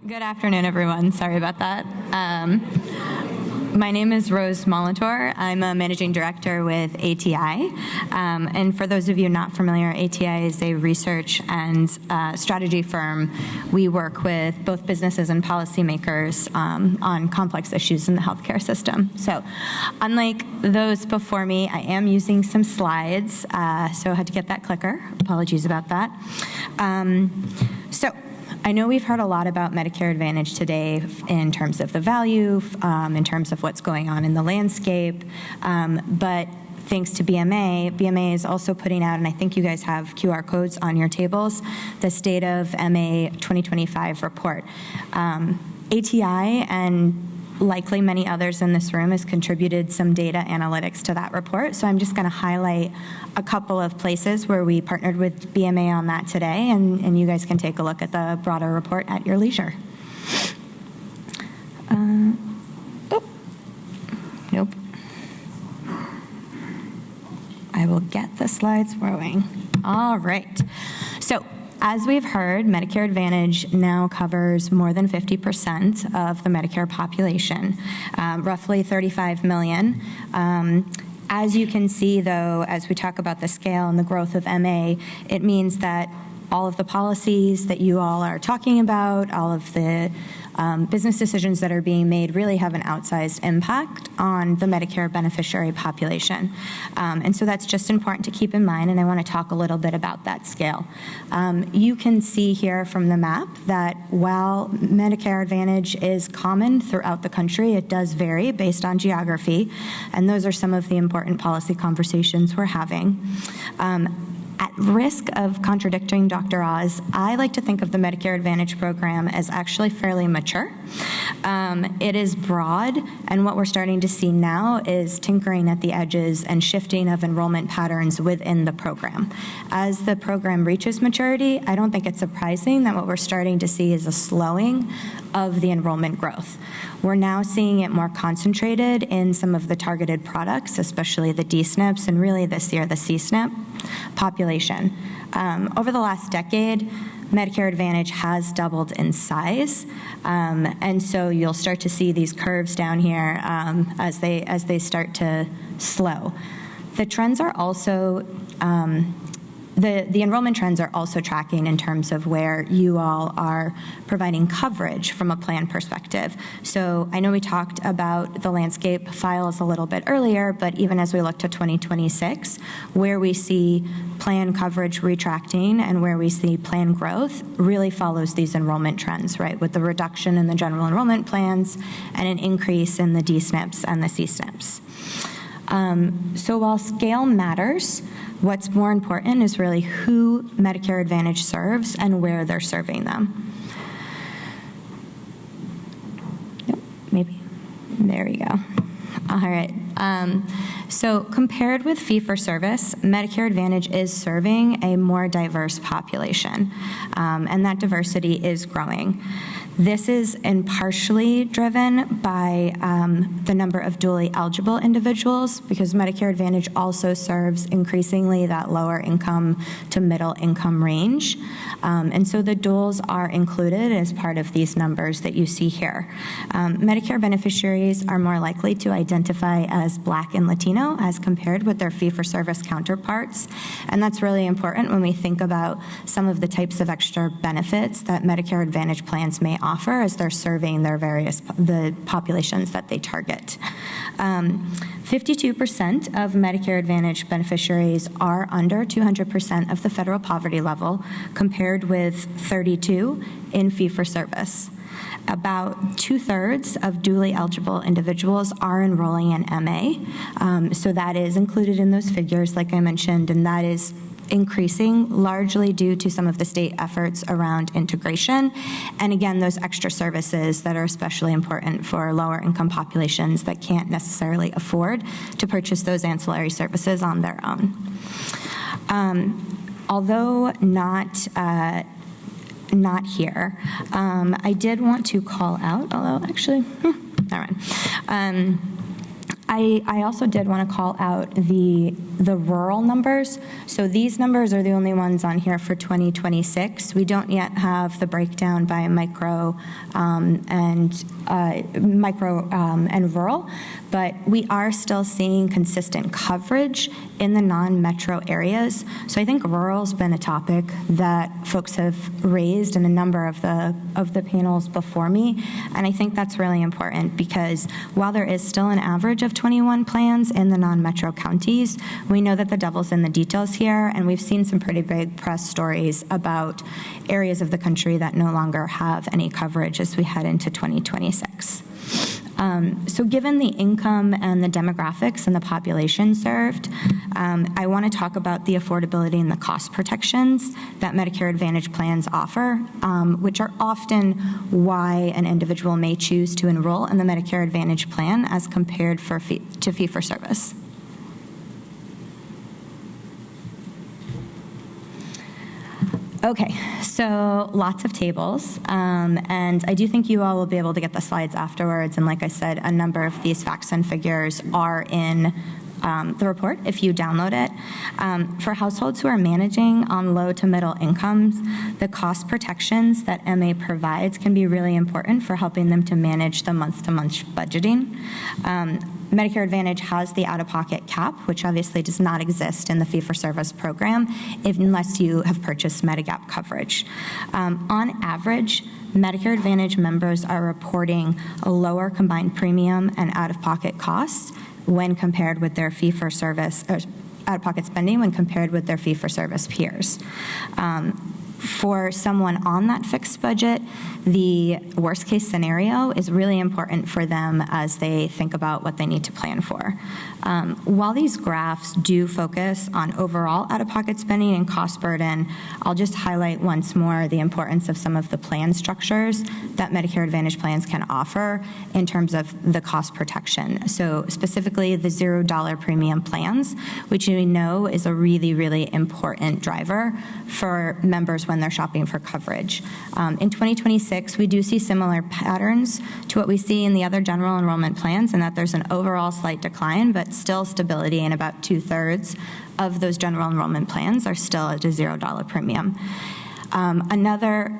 Good afternoon, everyone. Sorry about that. My name is Rose Mollitor. I'm a managing director with ATI. And for those of you not familiar, ATI is a research and strategy firm. We work with both businesses and policymakers on complex issues in the healthcare system. So unlike those before me, I am using some slides, so I had to get that clicker. Apologies about that. So I know we've heard a lot about Medicare Advantage today in terms of the value, in terms of what's going on in the landscape, but thanks to BMA is also putting out, and I think you guys have QR codes on your tables, the State of MA 2025 report. ATI and likely many others in this room has contributed some data analytics to that report, so I'm just going to highlight a couple of places where we partnered with BMA on that today, and you guys can take a look at the broader report at your leisure. Nope. I will get the slides rolling. All right. So, as we've heard, Medicare Advantage now covers more than 50% of the Medicare population, roughly 35 million. As you can see, though, as we talk about the scale and the growth of MA, it means that all of the policies that you all are talking about, all of the business decisions that are being made really have an outsized impact on the Medicare beneficiary population. And so that's just important to keep in mind, and I want to talk a little bit about that scale. You can see here from the map that while Medicare Advantage is common throughout the country, it does vary based on geography, and those are some of the important policy conversations we're having. At risk of contradicting Dr. Oz, I like to think of the Medicare Advantage program as actually fairly mature. It is broad, and what we're starting to see now is tinkering at the edges and shifting of enrollment patterns within the program. As the program reaches maturity, I don't think it's surprising that what we're starting to see is a slowing of the enrollment growth. We're now seeing it more concentrated in some of the targeted products, especially the D-SNPs, and really this year the C-SNP population. Over the last decade, Medicare Advantage has doubled in size, and so you'll start to see these curves down here as they start to slow. The trends are also the enrollment trends are also tracking in terms of where you all are providing coverage from a plan perspective. So I know we talked about the landscape files a little bit earlier, but even as we look to 2026, where we see plan coverage retracting and where we see plan growth really follows these enrollment trends, right, with the reduction in the general enrollment plans and an increase in the D-SNPs and the C-SNPs. So while scale matters, what's more important is really who Medicare Advantage serves and where they're serving them. Yep, maybe. There we go. All right. So compared with fee-for-service, Medicare Advantage is serving a more diverse population, and that diversity is growing. This is partially driven by the number of dually eligible individuals, because Medicare Advantage also serves increasingly that lower income to middle income range. And so the duals are included as part of these numbers that you see here. Medicare beneficiaries are more likely to identify as Black and Latino as compared with their fee-for-service counterparts. And that's really important when we think about some of the types of extra benefits that Medicare Advantage plans may offer as they're serving the populations that they target. 52% of Medicare Advantage beneficiaries are under 200% of the federal poverty level, compared with 32% in fee-for-service. About 2/3 of dually eligible individuals are enrolling in MA, so that is included in those figures, like I mentioned, and that is increasing largely due to some of the state efforts around integration, and again, those extra services that are especially important for lower income populations that can't necessarily afford to purchase those ancillary services on their own. Although not here, I did want to call out, although actually, all right. I also did want to call out the rural numbers. So these numbers are the only ones on here for 2026. We don't yet have the breakdown by micro and rural, but we are still seeing consistent coverage in the non-metro areas. So I think rural's been a topic that folks have raised in a number of the panels before me, and I think that's really important because while there is still an average of 21 plans in the non-metro counties, we know that the devil's in the details here, and we've seen some pretty big press stories about areas of the country that no longer have any coverage as we head into 2026. So given the income and the demographics and the population served, I want to talk about the affordability and the cost protections that Medicare Advantage plans offer, which are often why an individual may choose to enroll in the Medicare Advantage plan as compared to fee-for-service. Okay, so lots of tables, and I do think you all will be able to get the slides afterwards, and like I said, a number of these facts and figures are in the report if you download it. For households who are managing on low to middle incomes, the cost protections that MA provides can be really important for helping them to manage the month-to-month budgeting. Medicare Advantage has the out-of-pocket cap, which obviously does not exist in the fee-for-service program unless you have purchased Medigap coverage. On average, Medicare Advantage members are reporting a lower combined premium and out-of-pocket costs when compared with their fee-for-service, or out-of-pocket spending when compared with their fee-for-service peers. For someone on that fixed budget, the worst case scenario is really important for them as they think about what they need to plan for. While these graphs do focus on overall out-of-pocket spending and cost burden, I'll just highlight once more the importance of some of the plan structures that Medicare Advantage plans can offer in terms of the cost protection. So specifically the $0 premium plans, which we know is a really, really important driver for members when they're shopping for coverage. In 2026, we do see similar patterns to what we see in the other general enrollment plans, in that there's an overall slight decline, but still stability, and about 2/3 of those general enrollment plans are still at a $0 premium. Another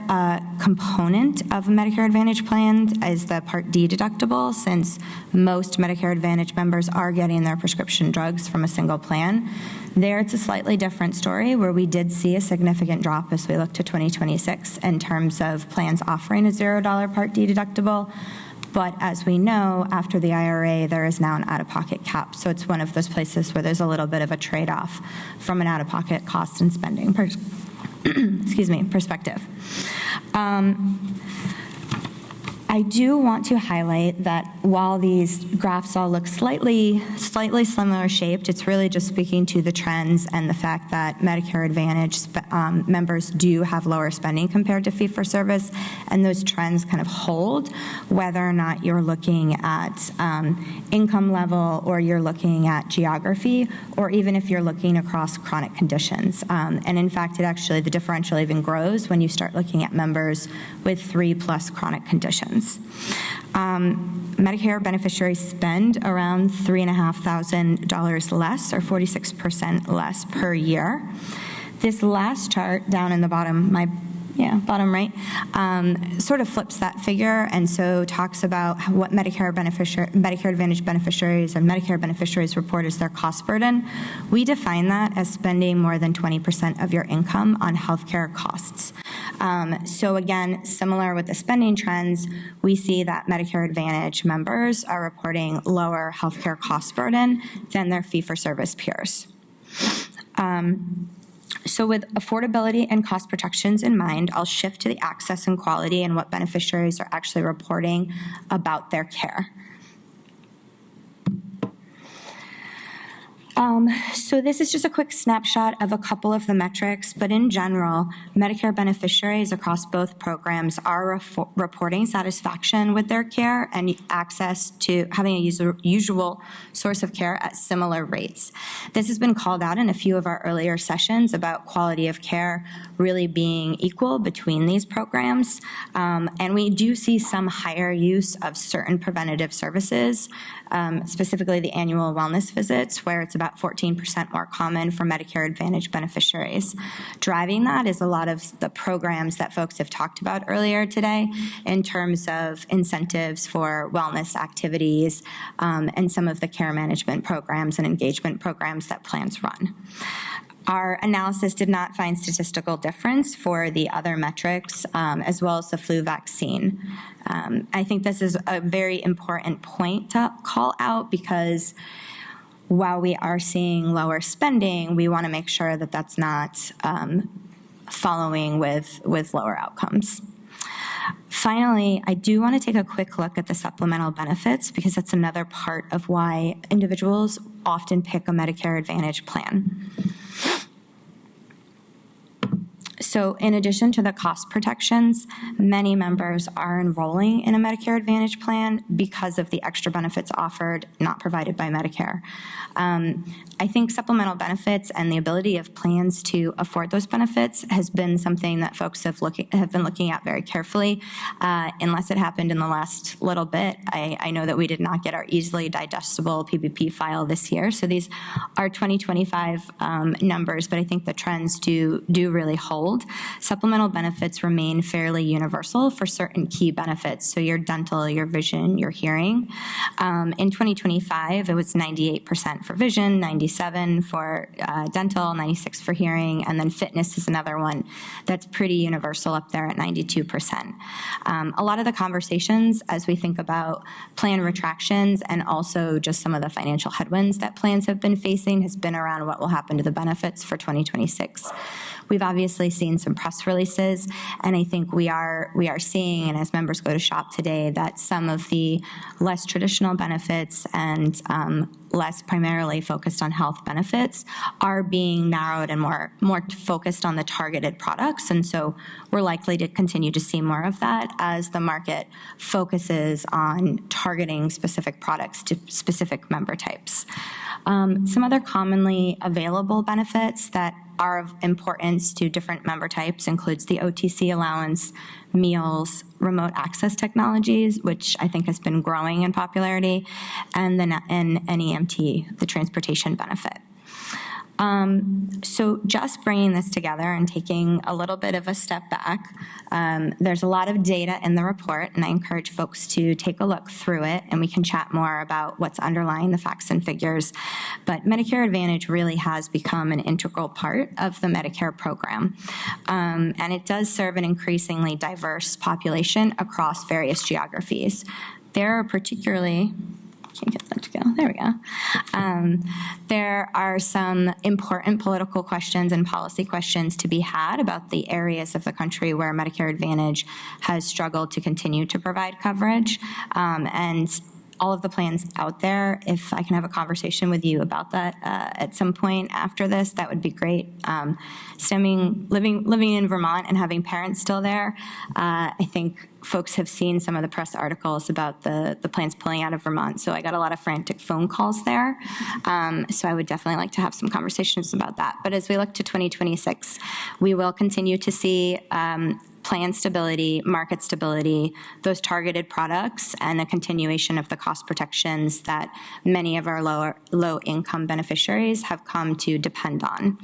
component of a Medicare Advantage plan is the Part D deductible, since most Medicare Advantage members are getting their prescription drugs from a single plan. There, it's a slightly different story, where we did see a significant drop as we look to 2026 in terms of plans offering a $0 Part D deductible. But as we know, after the IRA, there is now an out-of-pocket cap. So it's one of those places where there's a little bit of a trade-off from an out-of-pocket cost and spending perspective. I do want to highlight that while these graphs all look slightly similar shaped, it's really just speaking to the trends and the fact that Medicare Advantage members do have lower spending compared to fee-for-service, and those trends kind of hold whether or not you're looking at income level, or you're looking at geography, or even if you're looking across chronic conditions. And in fact, the differential even grows when you start looking at members with 3+ chronic conditions. Medicare beneficiaries spend around $3,500 less, or 46% less per year. This last chart down in the bottom, bottom right, sort of flips that figure, and so talks about what Medicare Advantage beneficiaries and Medicare beneficiaries report as their cost burden. We define that as spending more than 20% of your income on healthcare costs. So again, similar with the spending trends, we see that Medicare Advantage members are reporting lower healthcare cost burden than their fee-for-service peers. So with affordability and cost protections in mind, I'll shift to the access and quality and what beneficiaries are actually reporting about their care. So this is just a quick snapshot of a couple of the metrics, but in general, Medicare beneficiaries across both programs are reporting satisfaction with their care and access to having a usual source of care at similar rates. This has been called out in a few of our earlier sessions about quality of care really being equal between these programs, and we do see some higher use of certain preventative services specifically the annual wellness visits, where it's about 14% more common for Medicare Advantage beneficiaries. Driving that is a lot of the programs that folks have talked about earlier today in terms of incentives for wellness activities and some of the care management programs and engagement programs that plans run. Our analysis did not find statistical difference for the other metrics, as well as the flu vaccine. I think this is a very important point to call out, because while we are seeing lower spending, we want to make sure that that's not following with lower outcomes. Finally, I do want to take a quick look at the supplemental benefits, because that's another part of why individuals often pick a Medicare Advantage plan. So in addition to the cost protections, many members are enrolling in a Medicare Advantage plan because of the extra benefits offered, not provided by Medicare. I think supplemental benefits and the ability of plans to afford those benefits has been something that folks have been looking at very carefully. Unless it happened in the last little bit, I know that we did not get our easily digestible PPP file this year. So these are 2025 numbers, but I think the trends do really hold. Supplemental benefits remain fairly universal for certain key benefits. So your dental, your vision, your hearing. In 2025, it was 98% for vision, 97% for dental, 96% for hearing, and then fitness is another one that's pretty universal up there at 92%. A lot of the conversations as we think about plan retractions and also just some of the financial headwinds that plans have been facing has been around what will happen to the benefits for 2026. We've obviously seen some press releases, and I think we are seeing, and as members go to shop today, that some of the less traditional benefits and less primarily focused on health benefits are being narrowed and more focused on the targeted products. And so we're likely to continue to see more of that as the market focuses on targeting specific products to specific member types. Some other commonly available benefits that are of importance to different member types includes the OTC allowance, meals, remote access technologies, which I think has been growing in popularity, and then NEMT, the transportation benefit. So just bringing this together and taking a little bit of a step back, there's a lot of data in the report, and I encourage folks to take a look through it, and we can chat more about what's underlying the facts and figures. But Medicare Advantage really has become an integral part of the Medicare program, and it does serve an increasingly diverse population across various geographies. There are particularly... Can't get that to go. There we go. There are some important political questions and policy questions to be had about the areas of the country where Medicare Advantage has struggled to continue to provide coverage. And all of the plans out there, if I can have a conversation with you about that at some point after this, that would be great. Living in Vermont and having parents still there, I think folks have seen some of the press articles about the plans pulling out of Vermont. So I got a lot of frantic phone calls there. So I would definitely like to have some conversations about that. But as we look to 2026, we will continue to see plan stability, market stability, those targeted products, and a continuation of the cost protections that many of our low-income beneficiaries have come to depend on.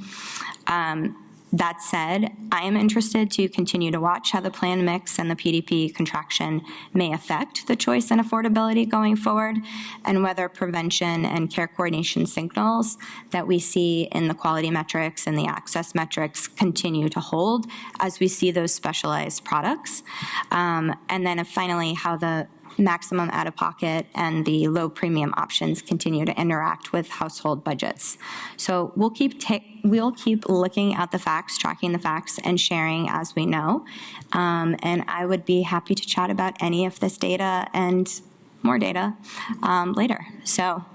That said, I am interested to continue to watch how the plan mix and the PDP contraction may affect the choice and affordability going forward, and whether prevention and care coordination signals that we see in the quality metrics and the access metrics continue to hold as we see those specialized products. And then finally, how the maximum out-of-pocket and the low premium options continue to interact with household budgets. So we'll keep looking at the facts, tracking the facts, and sharing as we know. And I would be happy to chat about any of this data and more data later. So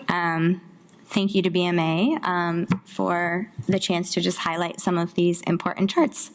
thank you to BMA for the chance to just highlight some of these important charts.